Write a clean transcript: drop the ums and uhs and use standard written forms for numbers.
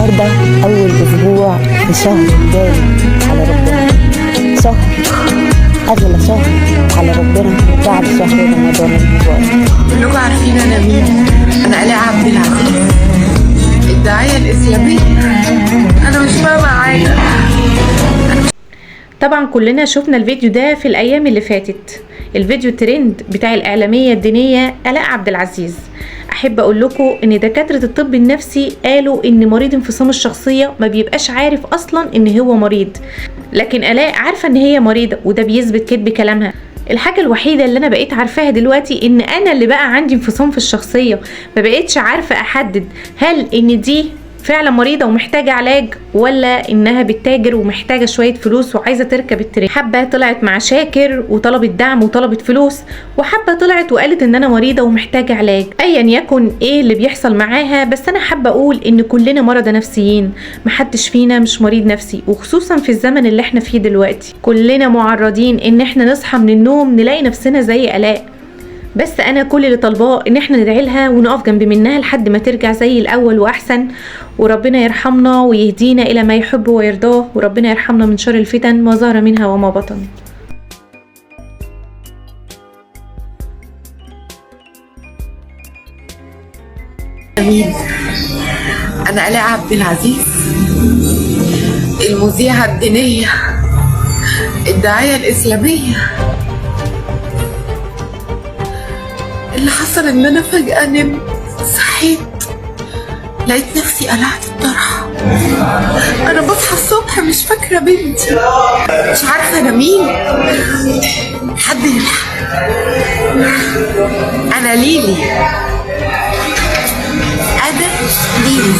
النهاردة أول أسبوع في شهر جاي على ربنا، شهر أغلى شهر على ربنا بعد شهر رمضان المبارك. كلكم عارفين أنا مين؟ أنا آلاء عبد العزيز، الداعية الإسلامية. أنا مش فاهمة حاجة. طبعا كلنا شفنا الفيديو ده في الأيام اللي فاتت، الفيديو ترند بتاع الإعلامية الدينية آلاء عبد العزيز. احب اقول لكم ان دكاتره الطب النفسي قالوا ان مريض انفصام الشخصيه ما بيبقاش عارف اصلا ان هو مريض، لكن آلاء عارفه ان هي مريضه، وده بيثبت كذب كلامها. الحاجه الوحيده اللي انا بقيت عارفاها دلوقتي ان انا اللي بقى عندي انفصام في الشخصيه، ما بقيتش عارفه احدد هل ان دي فعلا مريضه ومحتاجه علاج، ولا انها بتتاجر ومحتاجه شويه فلوس وعايزه تركب الترند. حبه طلعت مع شاكر وطلبت دعم وطلبت فلوس، وحبه طلعت وقالت ان انا مريضه ومحتاجه علاج. ايا يكن ايه اللي بيحصل معاها، بس انا حابه اقول ان كلنا مرضى نفسيين، محدش فينا مش مريض نفسي، وخصوصا في الزمن اللي احنا فيه دلوقتي كلنا معرضين ان احنا نصحى من النوم نلاقي نفسنا زي آلاء. بس انا كل اللي طالباه ان احنا ندعي لها ونقف جنب منها لحد ما ترجع زي الاول واحسن، وربنا يرحمنا ويهدينا الى ما يحب ويرضاه، وربنا يرحمنا من شر الفتن ما ظهر منها وما بطن. أنا آلاء عبد العزيز، المذيعة الدينية، الداعية الإسلامية. اللي حصل ان انا فجأة نمت، صحيت لقيت نفسي قلعت الطرحة. انا بصحى الصبح مش فاكرة بنتي، مش عارفة انا مين. حد يلحق، انا ليلي، انا ليلي.